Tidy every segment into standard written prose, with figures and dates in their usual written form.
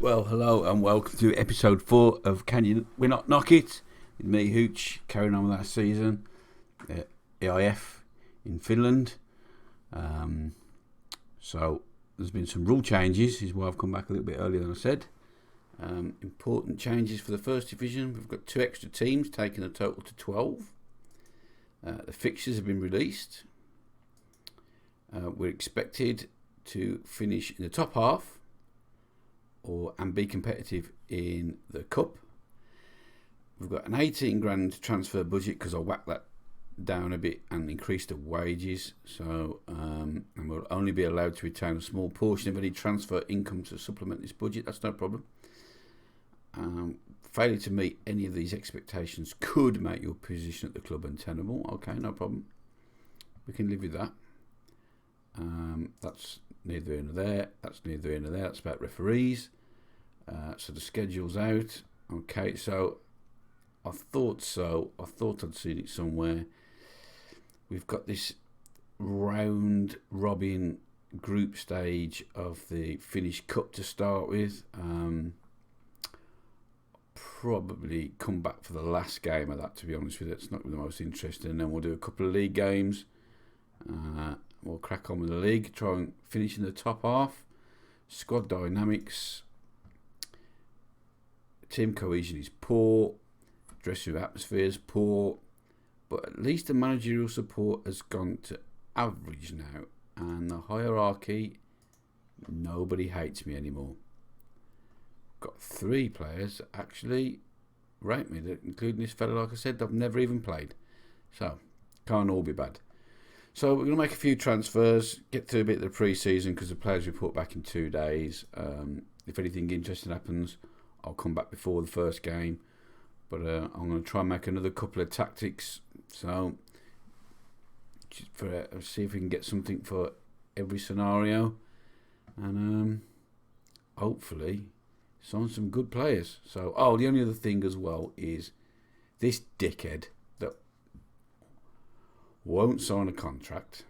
Well, hello and welcome to episode 4 of Can You We're Not Knock It with me, Hooch, carrying on with our season at EIF in Finland. So there's been some rule changes, this is why I've come back a little bit earlier than I said. Important changes for the first division. We've got 2 extra teams, taking a total to 12. The fixtures have been released. We're expected to finish in the top half and be competitive in the cup. We've got an 18 grand transfer budget because I whacked that down a bit and increased the wages. So and we'll only be allowed to retain a small portion of any transfer income to supplement this budget. That's no problem. Failure to meet any of these expectations could make your position at the club untenable. Okay, no problem. We can live with that. That's neither here nor there. That's neither here nor there. That's about referees. So the schedule's out. Okay, so I thought I'd seen it somewhere. We've got this round robin group stage of the Finnish Cup to start with. Probably come back for the last game of that, to be honest with you. It's not the most interesting. And then we'll do a couple of league games. We'll crack on with the league, try and finish in the top half. Squad dynamics, team cohesion is poor, dressing room atmosphere is poor, but at least the managerial support has gone to average now, and the hierarchy, nobody hates me anymore. Got 3 players that actually rate me, including this fella, like I said, I've never even played. So, can't all be bad. So we're going to make a few transfers, get through a bit of the pre-season because the players report back in 2 days. If anything interesting happens, I'll come back before the first game. But I'm going to try and make another couple of tactics. So see if we can get something for every scenario. And hopefully sign some good players. So, the only other thing as well is this dickhead that won't sign a contract.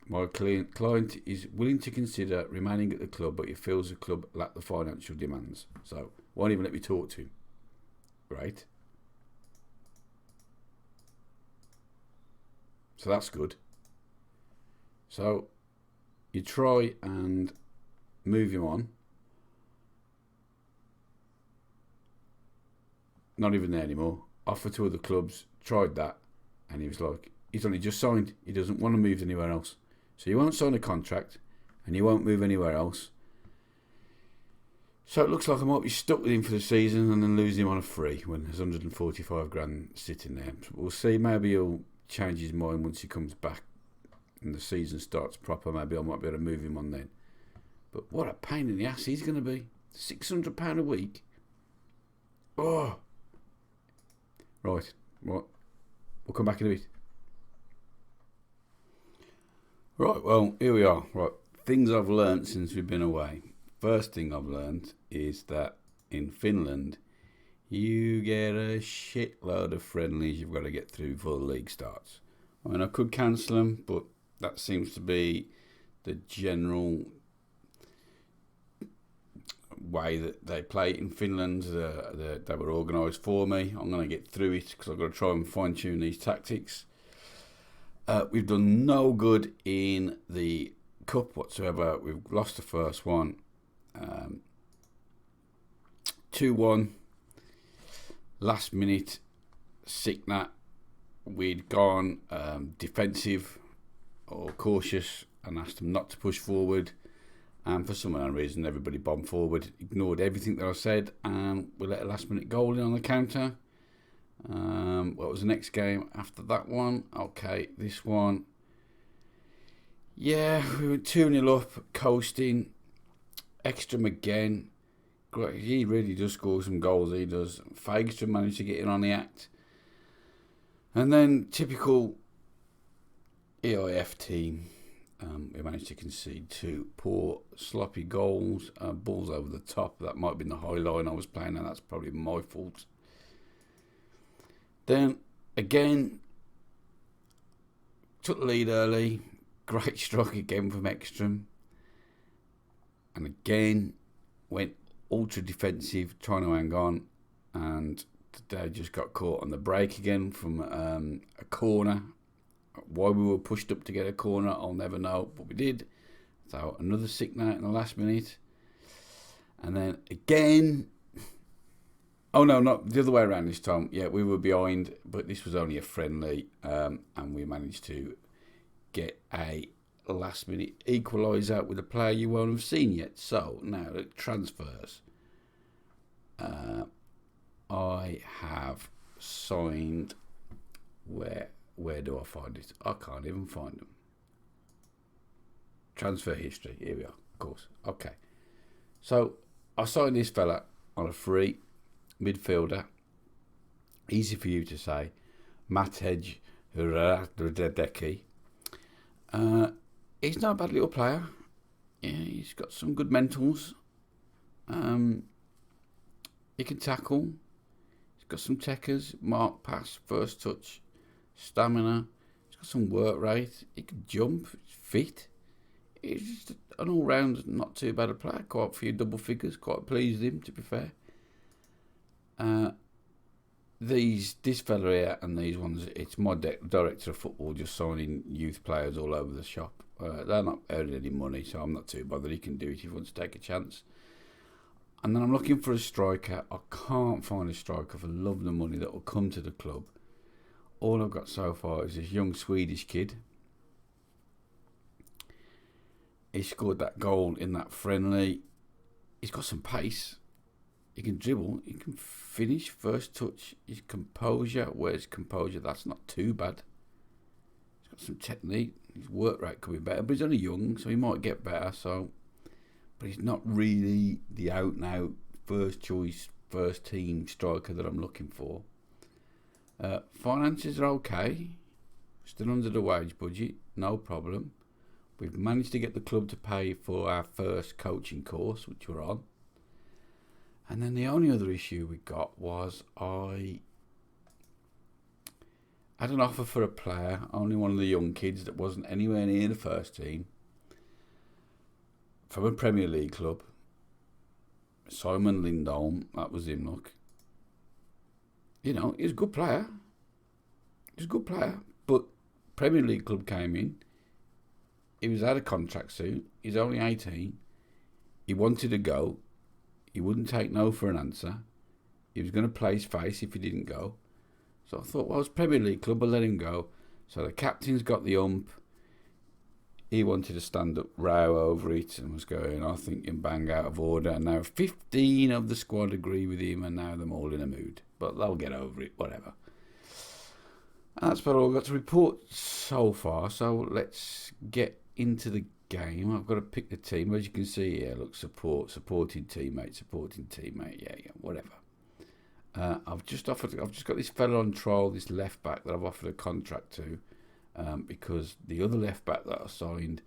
My client is willing to consider remaining at the club, but he feels the club lack the financial demands. So, won't even let me talk to him. Right? So that's good. So, you try and move him on. Not even there anymore. Offer to other clubs. Tried that. And he was like, he's only just signed. He doesn't want to move anywhere else. So he won't sign a contract. And he won't move anywhere else. So it looks like I might be stuck with him for the season and then lose him on a free when there's 145 grand sitting there. So we'll see. Maybe he'll change his mind once he comes back and the season starts proper. Maybe I might be able to move him on then. But what a pain in the ass he's going to be. £600 a week. Oh. Right. We'll come back in a bit. Right, well, here we are. Right, things I've learnt since we've been away. First thing I've learnt is that in Finland, you get a shitload of friendlies you've got to get through before the league starts. I mean, I could cancel them, but that seems to be the general way that they play in Finland. They were organised for me. I'm going to get through it because I've got to try and fine-tune these tactics. We've done no good in the cup whatsoever. We've lost the first one. 2-1. Last minute, Sicknat. We'd gone defensive or cautious and asked them not to push forward. And for some unknown reason, everybody bombed forward, ignored everything that I said, and we let a last minute goal in on the counter. What was the next game after that one? Okay, this one. Yeah, we were 2-0 up, coasting. Ekstrom again. He really does score some goals, he does. Fagstrom managed to get in on the act. And then, typical EIF team. We managed to concede 2 poor, sloppy goals. Balls over the top. That might have been the high line I was playing, and that's probably my fault. Then, again, took the lead early. Great strike again from Ekstrom. And again, went ultra defensive, trying to hang on, and they just got caught on the break again from a corner. Why we were pushed up to get a corner, I'll never know, but we did. So another sick night in the last minute. And then again, oh no, not the other way around this time. Yeah, we were behind, but this was only a friendly, and we managed to get a last minute equaliser with a player you won't have seen yet. So now the transfers. I have signed. Where do I find it? I can't even find them. Transfer history. Here we are. Of course. Okay. So I signed this fella on a free midfielder. Easy for you to say. Matej Radecki. He's not a bad little player. Yeah, he's got some good mentals. He can tackle. He's got some techers, mark, pass, first touch, stamina. He's got some work rate. He can jump. He's fit. He's just an all-round, not too bad a player. Quite a few double figures. Quite pleased with him, to be fair. This fella here and these ones, it's my director of football just signing youth players all over the shop. They're not earning any money, so I'm not too bothered. He can do it if he wants to take a chance. And then I'm looking for a striker. I can't find a striker for love of the money that will come to the club. All I've got so far is this young Swedish kid. He scored that goal in that friendly. He's got some pace. He can dribble. He can finish. First touch. His composure. Where's composure? That's not too bad. He's got some technique. His work rate could be better, but he's only young, so he might get better. But he's not really the out-and-out first choice, first team striker that I'm looking for. Finances are okay. Still under the wage budget. No problem. We've managed to get the club to pay for our first coaching course, which we're on. And then the only other issue we got was I had an offer for a player, only one of the young kids that wasn't anywhere near the first team, from a Premier League club. Simon Lindholm, that was him, look. You know, he's a good player. But Premier League club came in. He was out of contract soon. He's only 18. He wanted to go. He wouldn't take no for an answer. He was going to play his face if he didn't go. So I thought, well, it's Premier League club, I'll let him go. So the captain's got the ump. He wanted to stand up row over it and was going, I think, in bang out of order. And now 15 of the squad agree with him, and now they're all in a mood. But they'll get over it, whatever. And that's about all I've got to report so far. So let's get into the game. I've got to pick the team. As you can see here, look, supporting teammate, yeah, whatever. I've just got this fella on trial, this left back that I've offered a contract to, because the other left back that I signed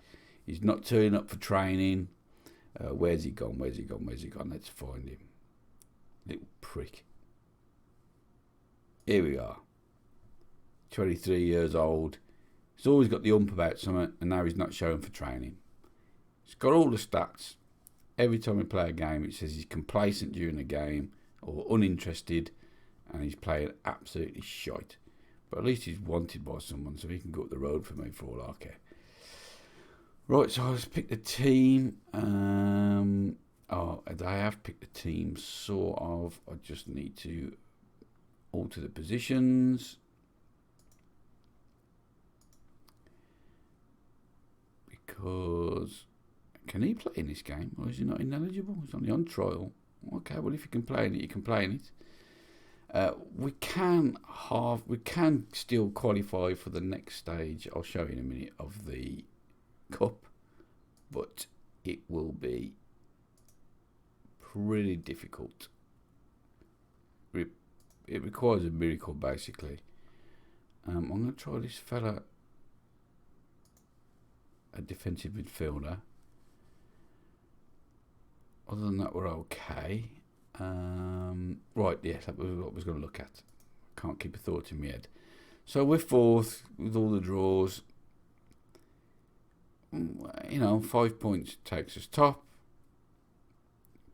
is not turning up for training. Where's he gone? Let's find him. Little prick. Here we are. 23 years old. He's always got the ump about something, and now he's not showing for training. He's got all the stats. Every time we play a game, it says he's complacent during the game or uninterested, and he's playing absolutely shite. But at least he's wanted by someone, so he can go up the road for me for all I care. Right, so I've picked the team. I have picked the team, sort of. I just need to alter the positions. Because, can he play in this game, or is he not ineligible? He's only on trial. Okay, well, if you can play in it, you can play in it. We can still qualify for the next stage. I'll show you in a minute of the cup, but it will be pretty difficult. It requires a miracle, basically. I'm going to try this fella, a defensive midfielder. Other than that, we're okay. Right, yeah, that was what I was going to look at. Can't keep a thought in my head. So we're fourth with all the draws. You know, 5 points takes us top.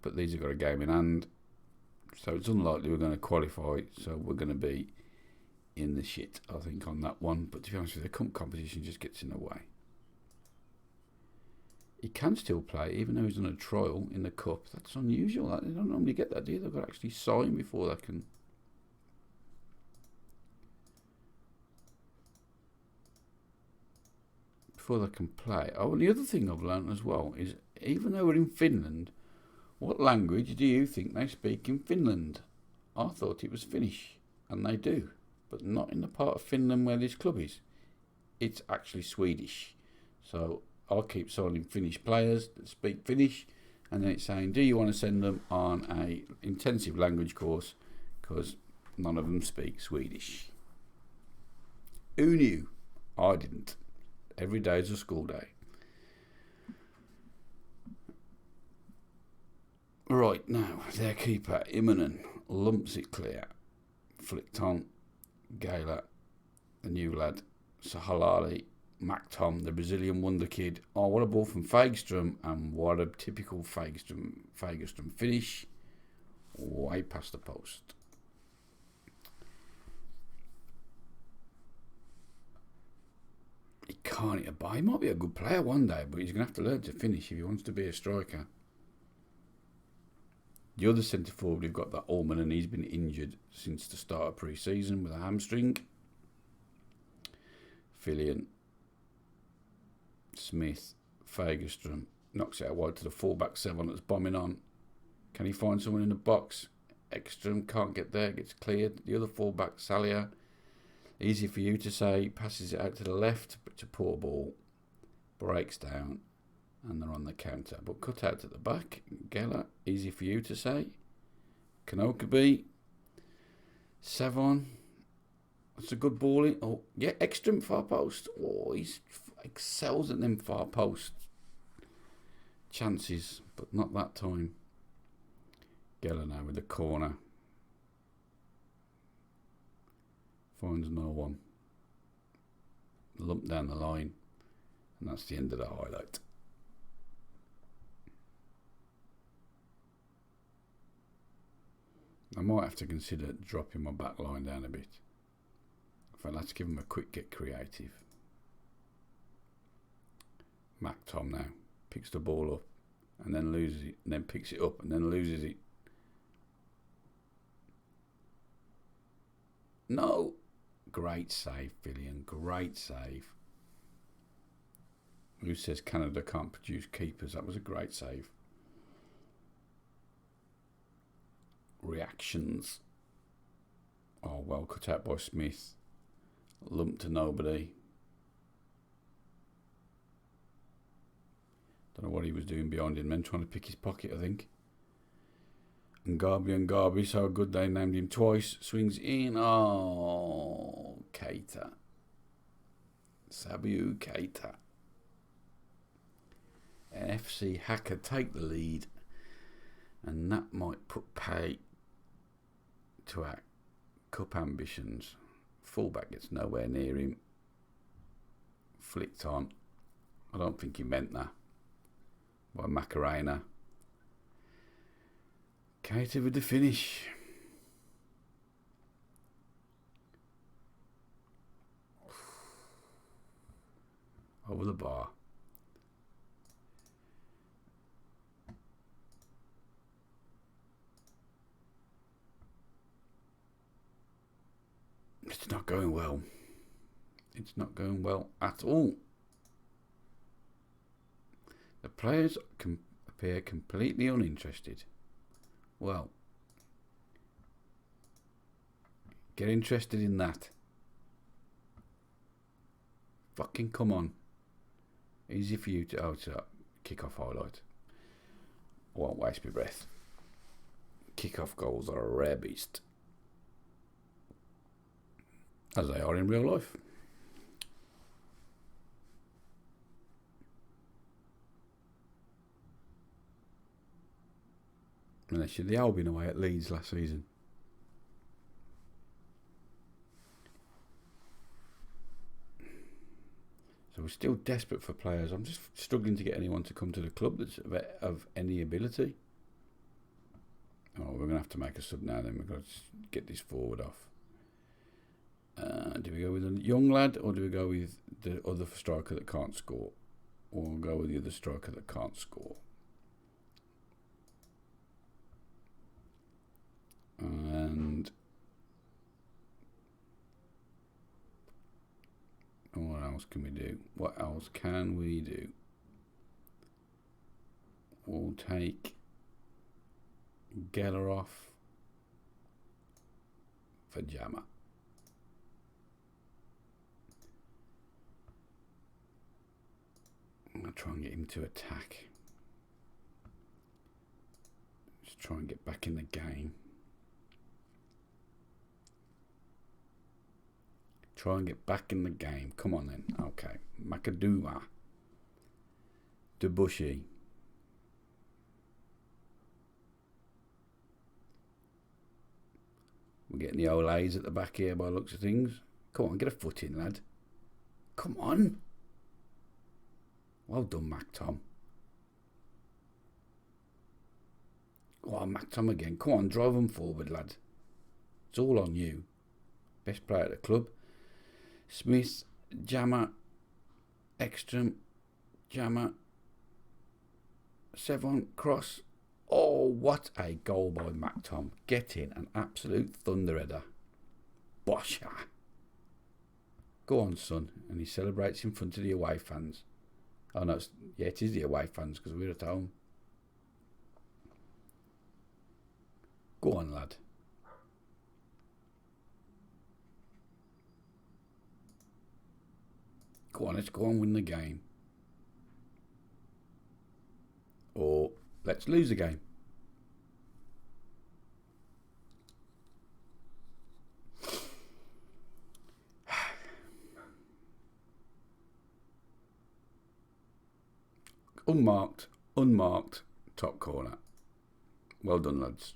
but these have got a game in hand, so it's unlikely we're going to qualify, so we're going to be in the shit, I think, on that one. But to be honest with you, the cup competition just gets in the way. He can still play, even though he's on a trial in the cup. That's unusual. They don't normally get that, do you? They've got to actually sign before they can. Play. Oh, and the other thing I've learned as well is, even though we're in Finland, what language do you think they speak in Finland? I thought it was Finnish, and they do, but not in the part of Finland where this club is. It's actually Swedish. So I'll keep signing Finnish players that speak Finnish, and then it's saying, do you want to send them on a intensive language course, because none of them speak Swedish. Who knew? I didn't. Every day is a school day. Right, now, their keeper, Immonen, lumps it clear. Flicked on, Gala, the new lad, Sahalali, Mactom, the Brazilian wonder kid. Oh, what a ball from Fagström, and what a typical Fagerström finish. Way past the post. He can't hit a bar. He might be a good player one day, but he's going to have to learn to finish if he wants to be a striker. The other centre forward, we've got that Allman, and he's been injured since the start of pre-season with a hamstring. Fillion, Smith, Fagerström knocks it out wide to the fullback 7 that's bombing on. Can he find someone in the box? Ekström can't get there, gets cleared. The other fullback, Salia, easy for you to say, passes it out to the left, but it's a poor ball. Breaks down, and they're on the counter. But cut out at the back. Geller, easy for you to say. Kanokaby, Savon. That's a good ball in. Oh, yeah, Ekström far post. Oh, he excels at them far post chances, but not that time. Geller now with the corner. Finds no one. Lump down the line. And that's the end of the highlight. I might have to consider dropping my back line down a bit. In fact, let's give him a quick get creative. Mac Tom now picks the ball up and then loses it, and then picks it up and then loses it. No! Great save, Fillion. Great save. Who says Canada can't produce keepers? That was a great save. Reactions. Oh, well cut out by Smith. Lumped to nobody. Don't know what he was doing behind him then, trying to pick his pocket, I think. And Garby, so good they named him twice. Swings in. Oh, Keita. Sabiu Keita. FC Hacker take the lead, and that might put pay to our cup ambitions. Fullback gets nowhere near him. Flicked on. I don't think he meant that. By Macarena. Keita with the finish. Over the bar. It's not going well. It's not going well at all. The players appear completely uninterested. Well, get interested in that. Fucking come on. Easy for you to... Oh, it's a kick-off highlight. I won't waste my breath. Kick-off goals are a rare beast. As they are in real life. Unless you're the Albion away at Leeds last season. So we're still desperate for players. I'm just struggling to get anyone to come to the club that's of any ability. Oh, we're going to have to make a sub now then. We've got to get this forward off. Do we go with a young lad or do we go with the other striker that can't score? Or we'll go with the other striker that can't score. And what else can we do? What else can we do? We'll take Geller off for Jammer. I'm going to try and get him to attack. Just try and get back in the game. Try and get back in the game. Come on then. Okay. Makaduma. Debussy. We're getting the old A's at the back here by the looks of things. Come on, get a foot in, lad. Come on. Well done, Mac Tom. Go on, Mac Tom again. Come on, drive them forward, lad. It's all on you. Best player at the club. Smith, Jammer, Ekstrom, Jammer, Sevon, Cross. Oh, what a goal by Mac Tom. Get in, an absolute thunderheader. Bosha. Go on, son. And he celebrates in front of the away fans. Oh, no, it is the away fans because we're at home. Go on, lad. Go on, let's go and win the game. Or let's lose the game. Unmarked, top corner. Well done, lads.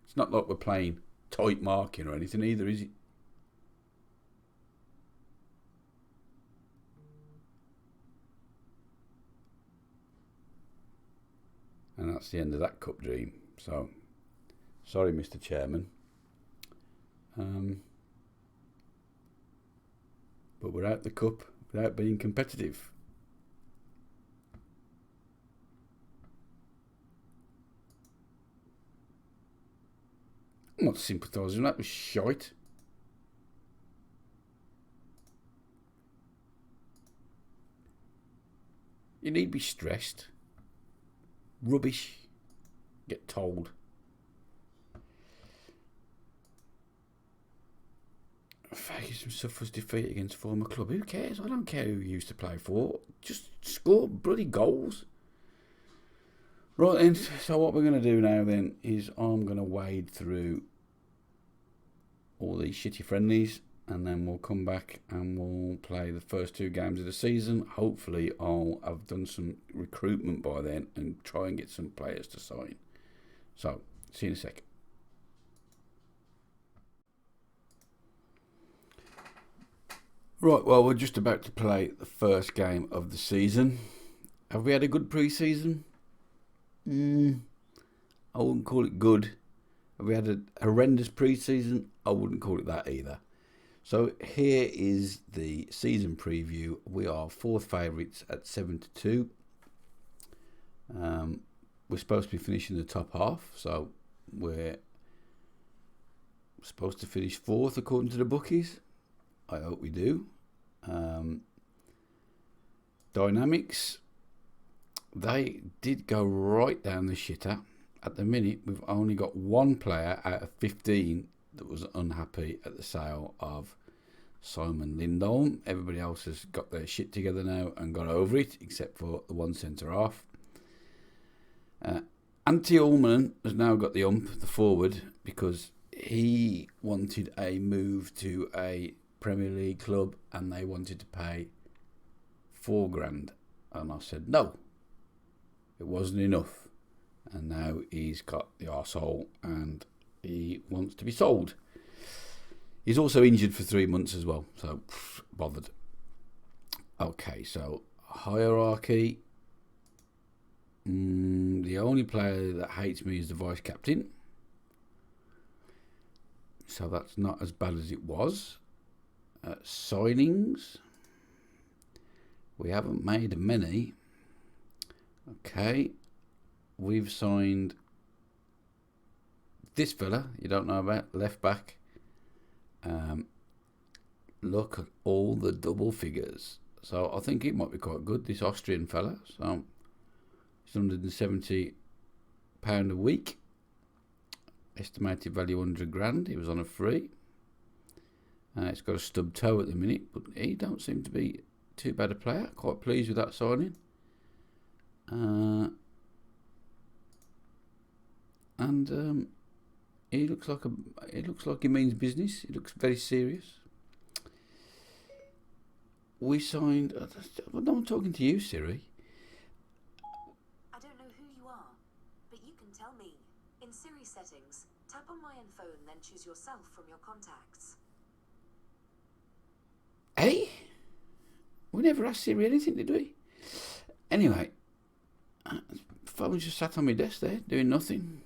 It's not like we're playing tight marking or anything either, is it? And that's the end of that cup dream. So, sorry, Mr. Chairman. But we're out the cup without being competitive. I'm not sympathising. That was shite. You need to be stressed. Rubbish. Get told. Ferguson suffers defeat against former club. Who cares? I don't care who you used to play for. Just score bloody goals. Right then, so what we're going to do now then is I'm going to wade through all these shitty friendlies and then we'll come back and we'll play the first two games of the season. Hopefully I'll have done some recruitment by then and try and get some players to sign. So, see you in a sec. Right, well, we're just about to play the first game of the season. Have we had a good pre-season? I wouldn't call it good. Have we had a horrendous pre-season? I wouldn't call it that either. So here is the season preview. We are fourth favourites at 7-2. We're supposed to be finishing the top half, so we're supposed to finish fourth according to the bookies. I hope we do. Dynamics, they did go right down the shitter. At the minute, we've only got one player out of 15 that was unhappy at the sale of Simon Lindholm. Everybody else has got their shit together now and got over it, except for the one centre-half. Antti Ullman has now got the ump, the forward, because he wanted a move to a Premier League club and they wanted to pay $4,000. And I said, no, it wasn't enough. And now he's got the arsehole and he wants to be sold. He's also injured for 3 months as well, so bothered. Okay, so hierarchy. The only player that hates me is the vice captain. So that's not as bad as it was. Signings. We haven't made many. Okay. We've signed this fella you don't know about, left back. Look at all the double figures. So I think it might be quite good, this Austrian fella. So it's £170 a week. Estimated value 100 grand. He was on a free. It's got a stub toe at the minute, but he don't seem to be too bad a player. Quite pleased with that signing. He looks like he means business. He looks very serious. We signed. I'm talking to you, Siri. I don't know who you are, but you can tell me. In Siri settings, tap on my info and then choose yourself from your contacts. Hey, we never asked Siri anything, did we? Anyway, phone just sat on my desk there, doing nothing.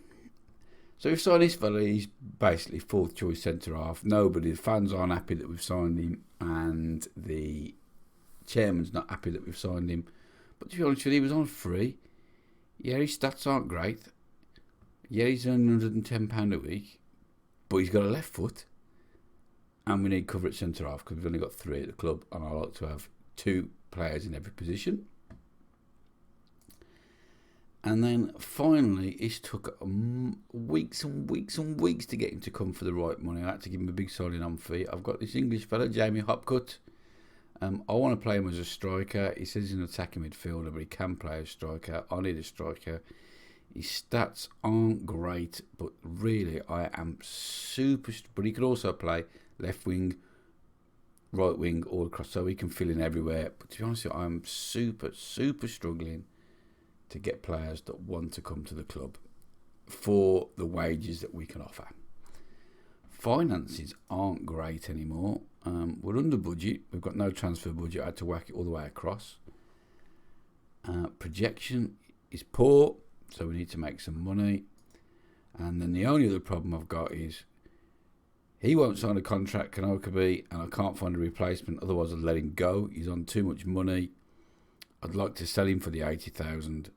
So we've signed this fella. He's basically fourth choice centre half. The fans aren't happy that we've signed him, and the chairman's not happy that we've signed him. But to be honest with you, he was on free. Yeah, his stats aren't great. Yeah, he's earning £110 a week, but he's got a left foot, and we need cover at centre half because we've only got 3 at the club, and I like to have 2 players in every position. And then finally, it took weeks and weeks and weeks to get him to come for the right money. I had to give him a big signing on fee. I've got this English fella, Jamie Hopcutt. I want to play him as a striker. He says he's an attacking midfielder, but he can play as a striker. I need a striker. His stats aren't great, but really I am super... But he could also play left wing, right wing, all across, so he can fill in everywhere. But to be honest with you, I'm super struggling to get players that want to come to the club for the wages that we can offer. Finances aren't great anymore. We're under budget. We've got no transfer budget. I had to whack it all the way across. Projection is poor, so we need to make some money. And then the only other problem I've got is he won't sign a contract, Kanokabe, and I can't find a replacement. Otherwise, I'd let him go. He's on too much money. I'd like to sell him for the 80,000,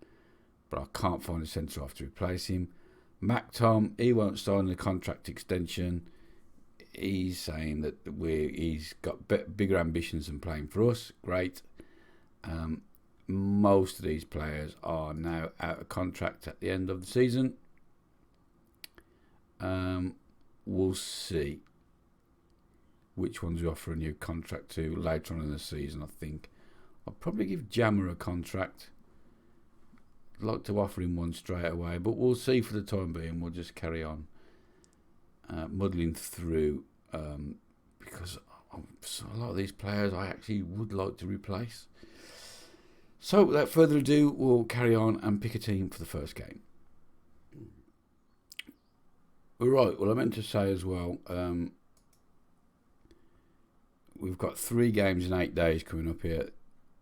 but I can't find a centre half to replace him. Mac Tom, he won't sign the contract extension. He's saying that he's got bigger ambitions than playing for us. Great. Most of these players are now out of contract at the end of the season. We'll see which ones we offer a new contract to later on in the season, I think. I'll probably give Jammer a contract. I'd like to offer him one straight away, but we'll see for the time being. We'll just carry on muddling through because a lot of these players I actually would like to replace. So without further ado, we'll carry on and pick a team for the first game. Right, well I meant to say as well, we've got 3 games in 8 days coming up here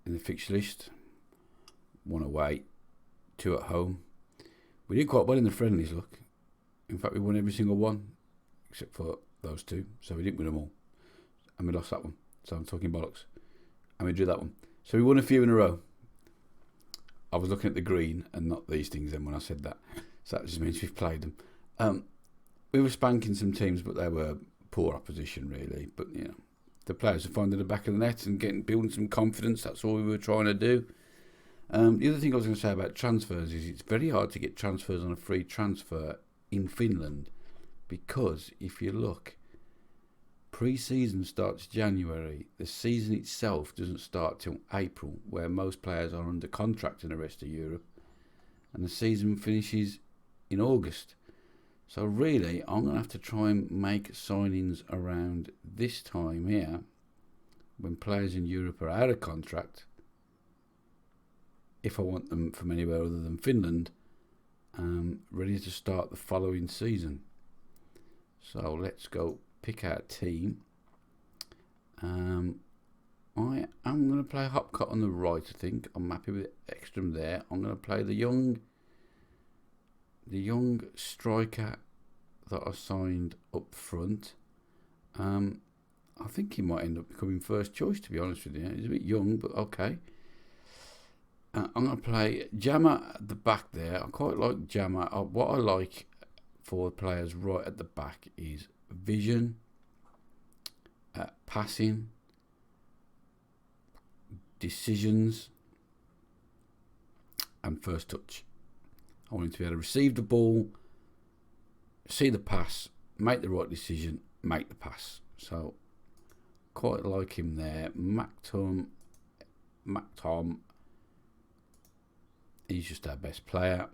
in the fixture list. 1 away, 2 at home. We did quite well in the friendlies, look. In fact, we won every single one, except for those 2. So we didn't win them all. And we lost that one. So I'm talking bollocks. And we drew that one. So we won a few in a row. I was looking at the green and not these things then when I said that. So that just means we've played them. We were spanking some teams, but they were poor opposition, really. But, you know, the players are finding the back of the net and building some confidence. That's all we were trying to do. The other thing I was going to say about transfers is it's very hard to get transfers on a free transfer in Finland because if you look, pre-season starts January. The season itself doesn't start till April, where most players are under contract in the rest of Europe, and the season finishes in August. So really, I'm going to have to try and make signings around this time here, when players in Europe are out of contract, if I want them from anywhere other than Finland, ready to start the following season. So let's go pick our team. I am going to play Hopcutt on the right, I think. I'm happy with Ekstrom there. I'm going to play the young striker that I signed up front. I think he might end up becoming first choice, to be honest with you. He's a bit young, but okay. I'm going to play Jammer at the back there. I quite like Jammer. What I like for players right at the back is vision, passing, decisions, and first touch. I want him to be able to receive the ball, see the pass, make the right decision, make the pass. So, quite like him there. Tom, he's just our best player.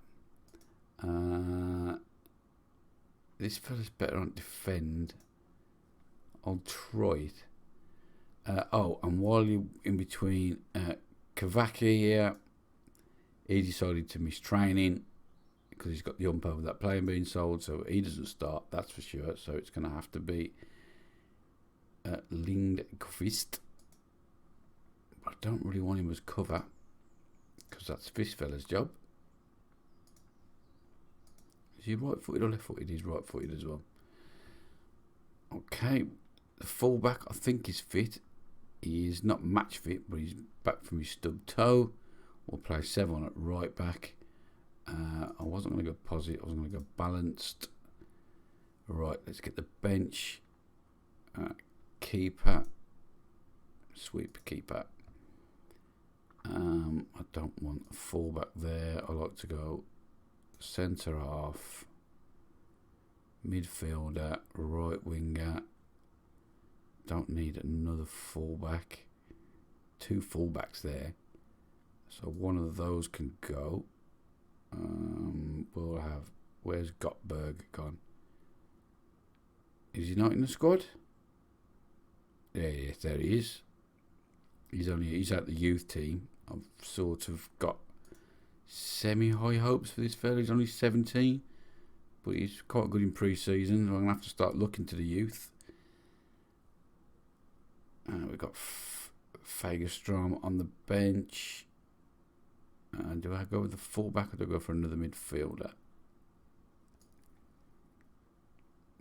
This fella's better on defend. I'll try it. And while you're in between, Kavaki here, he decided to miss training because he's got the ump over that player being sold, so he doesn't start, that's for sure. So it's going to have to be Lindqvist. But I don't really want him as cover because that's this fella's job. Is he right-footed or left-footed? He's right-footed as well. Okay, the fullback I think is fit. He is not match fit, but he's back from his stub toe. We'll play 7 at right back. I wasn't going to go positive. I was going to go balanced. Right, let's get the bench. Keeper. Sweep keeper. I don't want a fullback there. I like to go centre half, midfielder, right winger. Don't need another fullback. 2 fullbacks there. So one of those can go. We'll have. Where's Gottberg gone? Is he not in the squad? Yeah, yes, there he is. He's at the youth team. I've sort of got semi-high hopes for this fella. He's only 17, but he's quite good in pre-season. I'm gonna have to start looking to the youth. We've got Fagerstrom on the bench. Do I go with the fullback or do I go for another midfielder?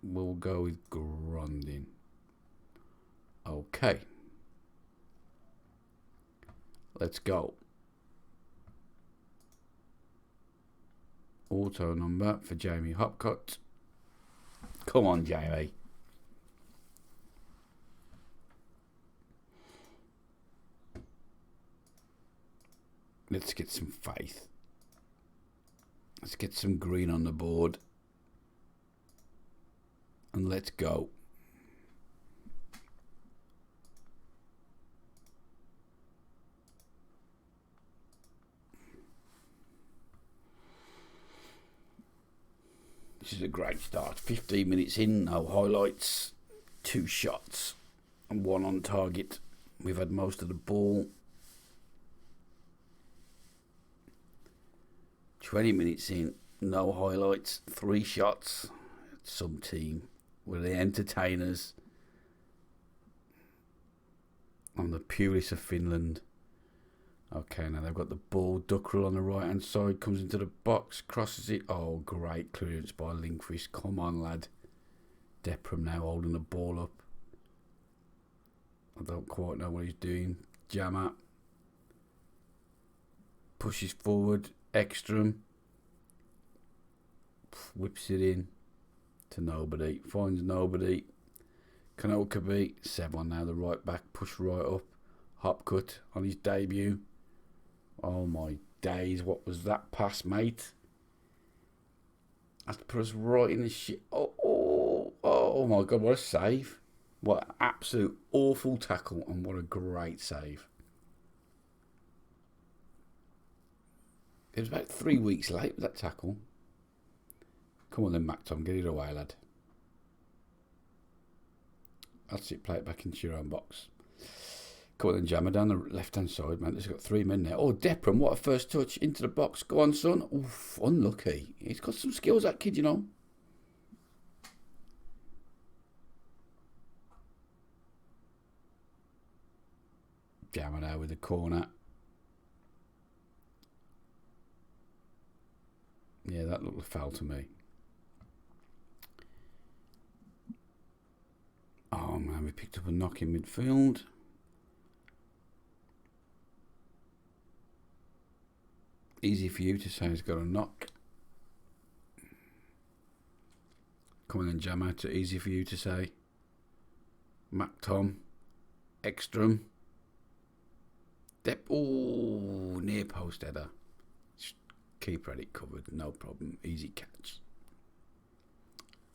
We'll go with Grondin. Okay. Let's go. Auto number for Jamie Hopcott. Come on, Jamie. Let's get some faith. Let's get some green on the board. And let's go. This is a great start. 15 minutes in, no highlights, 2 shots and 1 on target. We've had most of the ball. 20 minutes in, no highlights, 3 shots. Some team were the entertainers. I'm the purest of Finland. Okay, now they've got the ball. Duckrell on the right hand side comes into the box, crosses it. Oh, great clearance by Lindqvist. Come on, lad. Depram now holding the ball up. I don't quite know what he's doing. Jammer pushes forward. Ekstrom whips it in to nobody. Finds nobody. Kanokaby. Sevon now the right back. Push right up. Hopcut on his debut. Oh my days, what was that pass, mate? That's to put us right in the shit. Oh my God, what a save. What an absolute awful tackle and what a great save. It was about 3 weeks late with that tackle. Come on then, Mac Tom, get it away, lad. That's it, play it back into your own box. Come on then, Jammer, down the left-hand side, man. There's got 3 men there. Oh, Depram, what a first touch into the box. Go on, son. Oof, unlucky. He's got some skills, that kid, you know. Jammer now with the corner. Yeah, that looked a foul to me. we picked up a knock in midfield. Easy for you to say he's got a knock. Come on then, Jammer. Too easy for you to say. Mac Tom. Ekstrom. Oh, near post header. Keeper had it covered, no problem. Easy catch.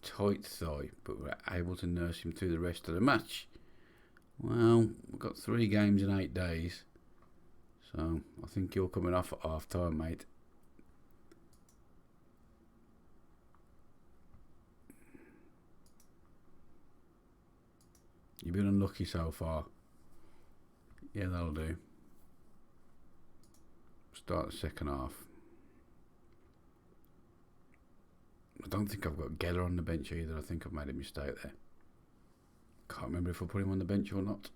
Tight thigh, but we're able to nurse him through the rest of the match. Well, we've got 3 games in 8 days. So, I think you're coming off at half time, mate. You've been unlucky so far. Yeah, that'll do. Start the second half. I don't think I've got Geller on the bench either. I think I've made a mistake there. Can't remember if I put him on the bench or not.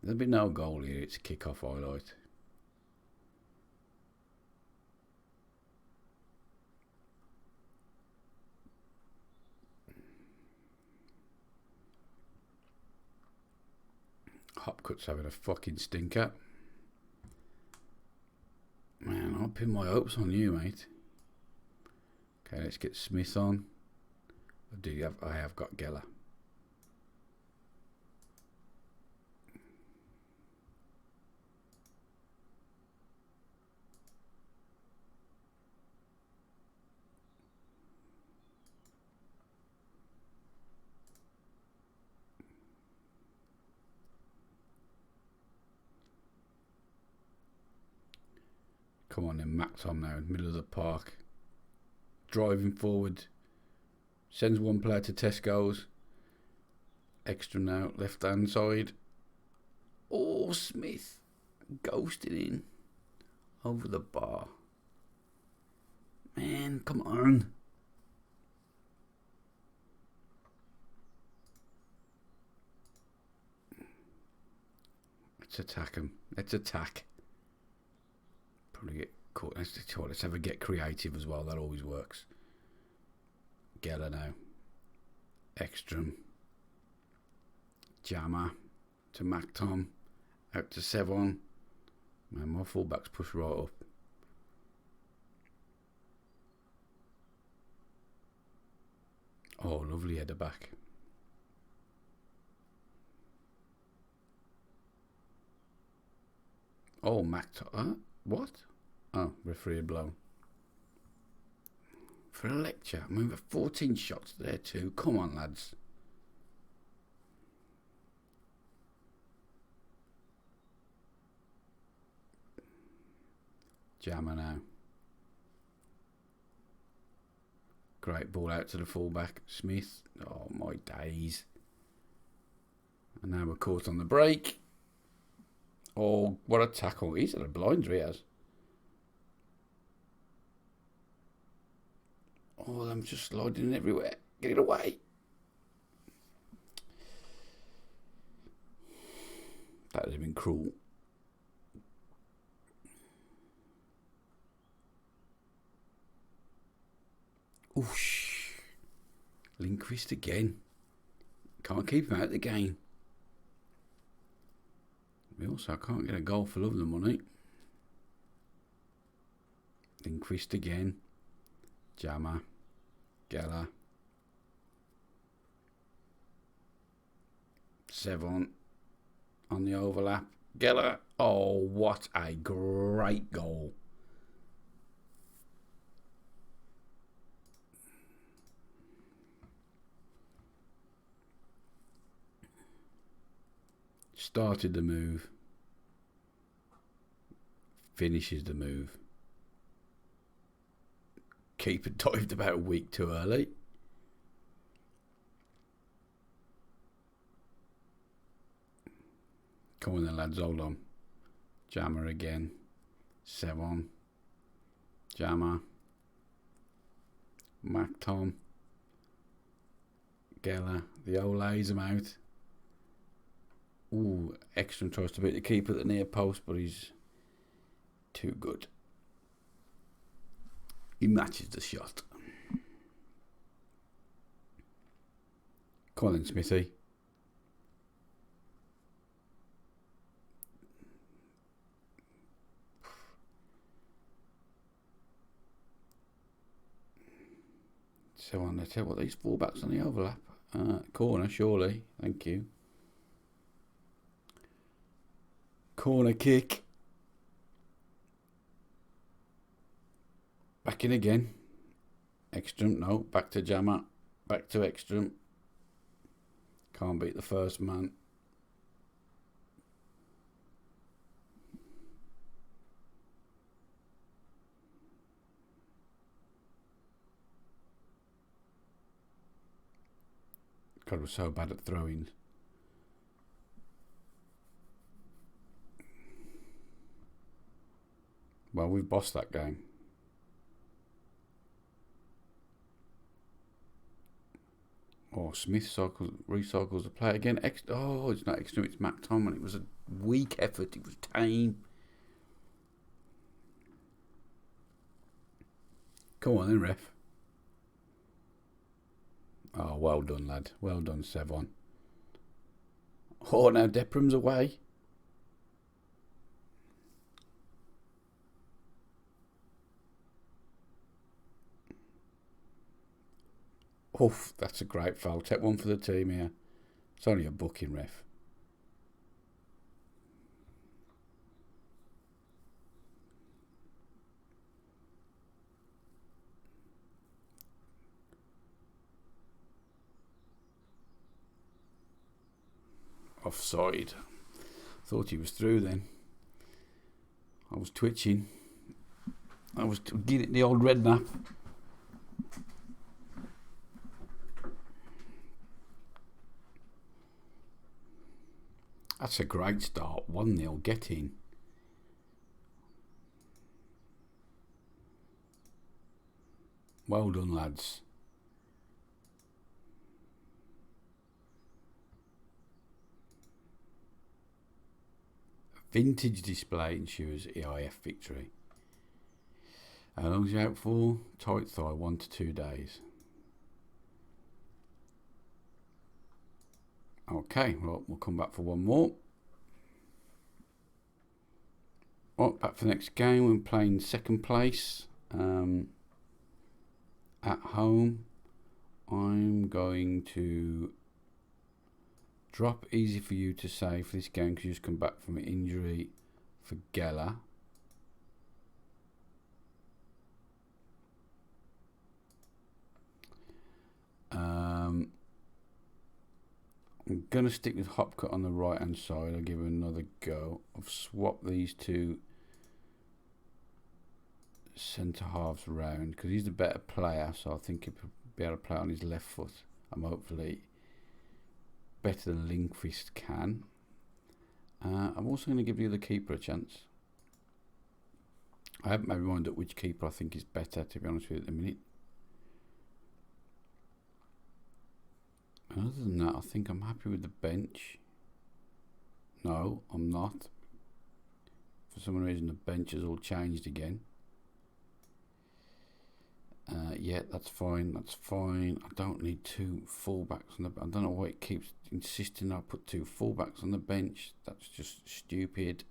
There'll be no goal here. It's a kick-off highlight. Hopcut's having a fucking stinker. Man, I'll pin my hopes on you, mate. Okay, let's get Smith on. I have got Geller. Come on then, Max on now in the middle of the park. Driving forward. Sends one player to Tesco's. Extra now, left hand side. Oh, Smith. Ghosted in. Over the bar. Man, come on. Let's attack him. Let's attack. Probably get caught. Let's ever get creative as well. That always works. Geller now. Ekstrom. Jammer. To Mac Tom. Out to Sevon. Man, my fullback's pushed right up. Oh, lovely header back. Oh, Mac Tom. What? Oh, referee had blown. For a lecture. I mean, we've 14 shots there too. Come on, lads. Jammer now. Great ball out to the fullback. Smith. Oh, my days. And now we're caught on the break. Oh, what a tackle. He's had a blinder, he has. Oh, I'm just sliding everywhere. Get it away. That would have been cruel. Oosh. Lindqvist again. Can't keep him out of the game. We also can't get a goal for love of the money. Lindqvist again. Jammer. Geller. Sevon on the overlap. Geller. Oh, what a great goal. Started the move. Finishes the move. Keeper dived about a week too early. Come on then, lads, hold on. Jammer again. Sevon. Jammer. Mac Tom. Geller. The old lays him out. Ooh, Ekstrom tries to beat the keeper at the near post, but he's too good. He matches the shot. Come on then, Smithy. So on, let's tell what these fullbacks on the overlap. Corner, surely. Thank you. Corner kick. Back in again. Ekstrom, no. Back to Jammer. Back to Ekstrom. Can't beat the first man. God, we're so bad at throwing. Well, we've bossed that game. Oh, Smith recycles the play again. Oh, it's not Ekstrom, it's Matt Tomlin. It was a weak effort. It was tame. Come on then, ref. Oh, well done, lad. Well done, Sevon. Oh, now Deprum's away. Oof, that's a great foul. Take one for the team here. It's only a booking, ref. Offside. Thought he was through then. I was twitching. I was getting it the old red nap. That's a great start. 1-0, get in. Well done, lads. Vintage display ensures EIF victory. How long is he out for? Tight thigh, 1 to 2 days. Okay, well, we'll come back for one more. Well, back for the next game. We're playing second place at home. I'm going to drop easy for you to say for this game because you just come back from an injury for Geller. I'm going to stick with Hopcut on the right hand side. I'll give it another go. I've swapped these two centre halves round because he's the better player, so I think he'll be able to play on his left foot. I'm hopefully better than Lindqvist can. I'm also going to give the other keeper a chance. I haven't made my mind up which keeper I think is better, to be honest with you, at the minute. Other than that, I think I'm happy with the bench. No, I'm not. For some reason, the bench has all changed again. Yeah, that's fine. That's fine. I don't need two fullbacks on the. I don't know why it keeps insisting I put two fullbacks on the bench. That's just stupid.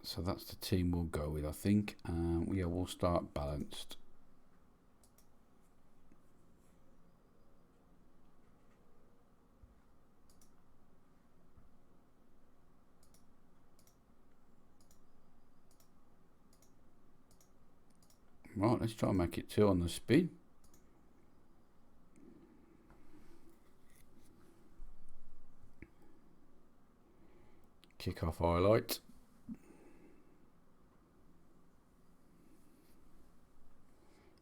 So that's the team we'll go with, I think. Yeah, we'll start balanced. Right, let's try and make it 2 on the spin. Kick-off highlight.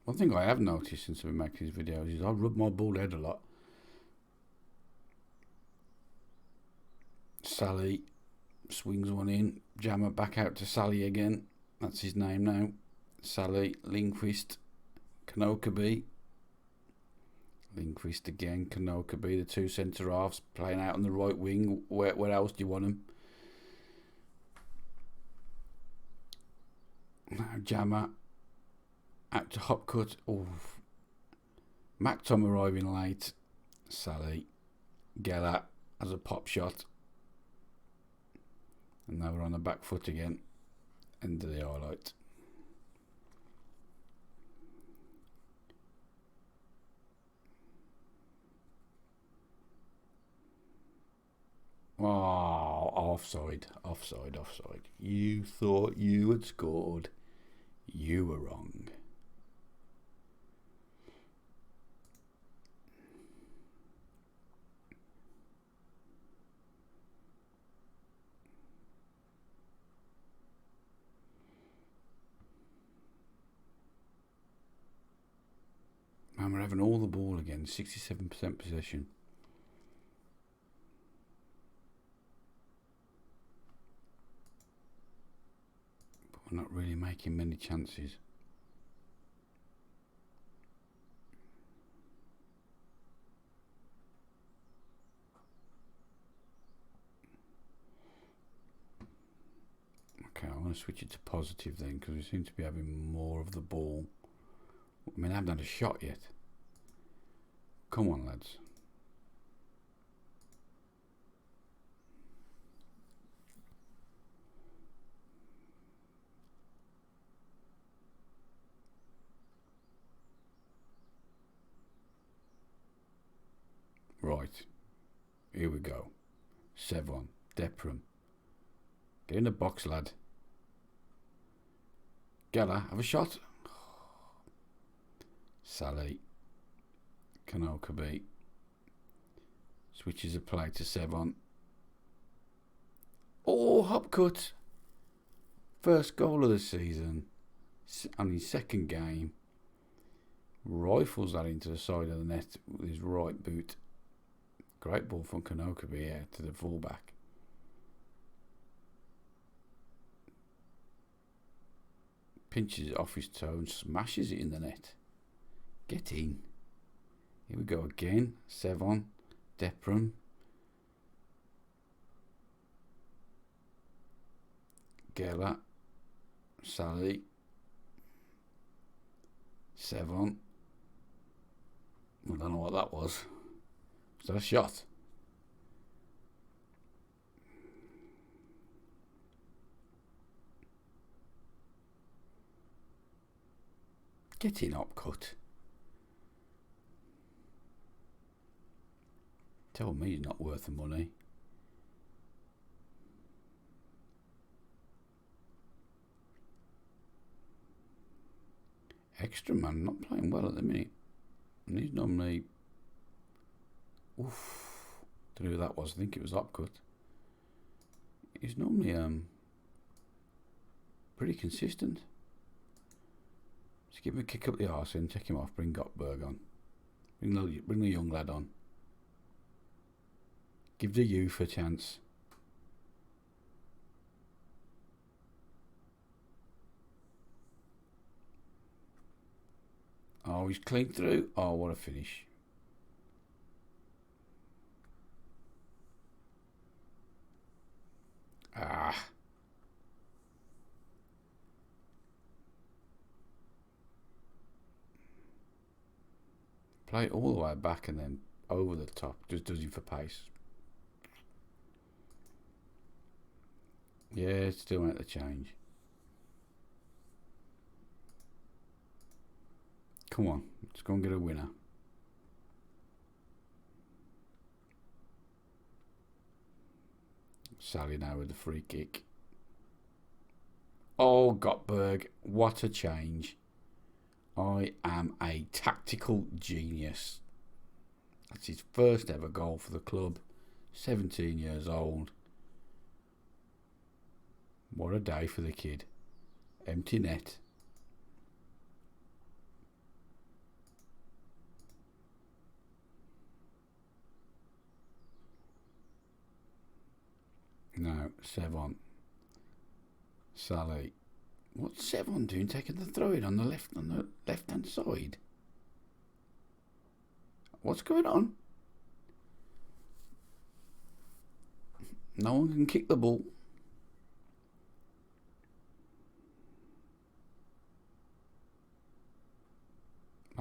One thing I have noticed since I've been making these videos is I rub my bald head a lot. Sally swings one in. Jammer back out to Sally again. That's his name now. Sally, Lindqvist, Kanokaby. Lindqvist again, Kanokaby, the two centre halves playing out on the right wing. Where else do you want them? Now Jammer out to Hopcut. Oh, Mactom arriving late. Sally. Geller has a pop shot. And now we're on the back foot again. End of the highlight. Oh, offside. You thought you had scored. You were wrong. And we're having all the ball again. 67% possession. We're not really making many chances. Okay, I'm going to switch it to positive then, because we seem to be having more of the ball. I mean, I haven't had a shot yet. Come on, lads. Right, here we go. Sevon, Depram. Get in the box, lad. Geller, have a shot. Sally. Kanokabe. Switches a play to Sevon. Oh, Hopcut. First goal of the season. On his second game. Rifles that into the side of the net with his right boot. Great ball from Kanokabe here to the fullback. Pinches it off his toe and smashes it in the net. Get in. Here we go again. Sevon, Depram. Geller, Sally, Sevon. I don't know what that was. Was that a shot? Get in, Hopcut. Tell me he's not worth the money. Extra man not playing well at the minute. And he's normally... Oof. Don't know who that was. I think it was Hopcut. He's normally pretty consistent. Just give him a kick up the arse and take him off. Bring Gottberg on. Bring the young lad on. Give the youth a chance. Oh, he's clean through. Oh, what a finish. Ah. Play it all the way back and then over the top. Just does it for pace. Yeah, still make the change. Come on, let's go and get a winner. Sally now with the free kick. Oh, Gottberg, what a change. I am a tactical genius. That's his first ever goal for the club. 17 years old. What a day for the kid. Empty net. Now, Sevon. Sally. What's Sevon doing taking the throw in on the left hand side? What's going on? No one can kick the ball.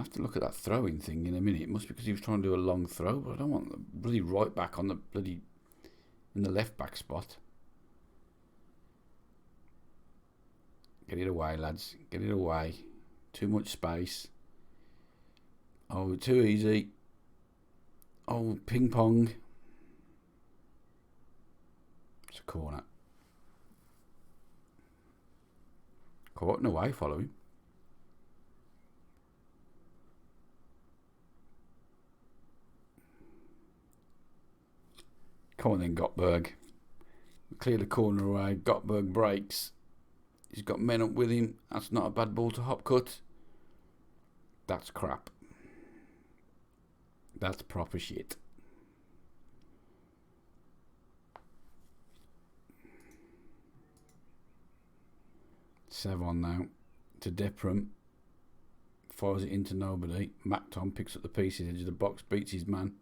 have to look at that throwing thing in a minute. It must be because he was trying to do a long throw, but I don't want the bloody right back on the bloody in the left back spot. Get it away, lads. Get it away. Too much space. Oh, too easy. Oh, ping pong. It's a corner. Caught in away, follow him. Come on then, Gottberg. Clear the corner away. Gottberg breaks. He's got men up with him. That's not a bad ball to hop cut. That's crap. That's proper shit. Sevon now to Depram. Fires it into nobody. Macton picks up the pieces, edge of the box, beats his man.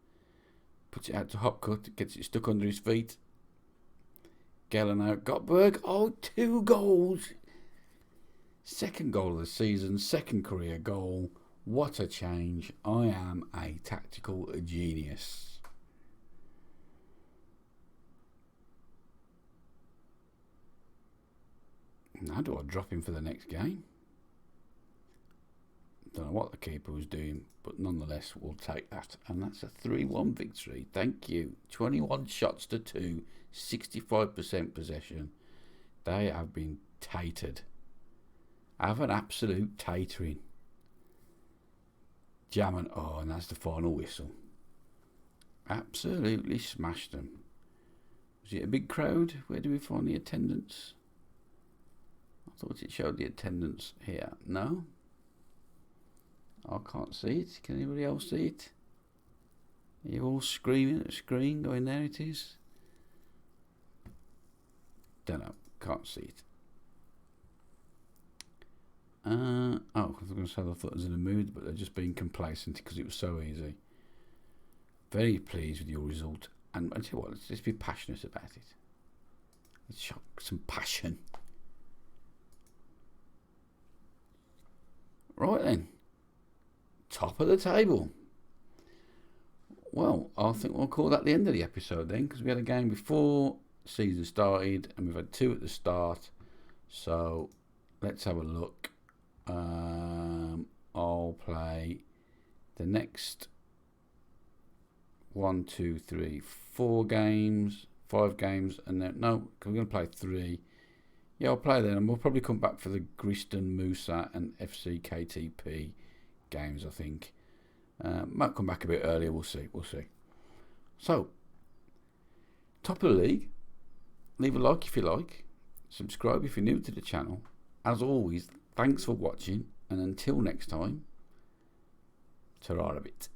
Puts it out to Hopcut, gets it stuck under his feet. Gellin out. Gottberg. Oh, 2 goals. Second goal of the season, second career goal. What a change. I am a tactical genius. Now do I drop him for the next game? Don't know what the keeper was doing, but nonetheless we'll take that. And that's a 3-1 victory. Thank you. 21 shots to 2, 65% possession. They have been tatered. Have an absolute tatering. Jamming. Oh, and that's the final whistle. Absolutely smashed them. Was it a big crowd? Where do we find the attendance? I thought it showed the attendance here. No? I can't see it. Can anybody else see it? Are you all screaming at the screen going, there it is? Don't know. Can't see it. I was going to say I thought I was in a mood, but they're just being complacent because it was so easy. Very pleased with your result. And I tell you what, let's just be passionate about it. Let's show some passion. Right then. Top of the table. Well, I think we'll call that the end of the episode then, because we had a game before the season started and we've had 2 at the start. So let's have a look. I'll play the next 1, 2, 3, 4 games, 5 games, and then no, we're going to play 3. Yeah, I'll play then, and we'll probably come back for the Griston Musa and FC KTP games, I think. Might come back a bit earlier, we'll see. So, top of the league. Leave a like if you like. Subscribe if you're new to the channel. As always, thanks for watching, and until next time, ta-ra a bit.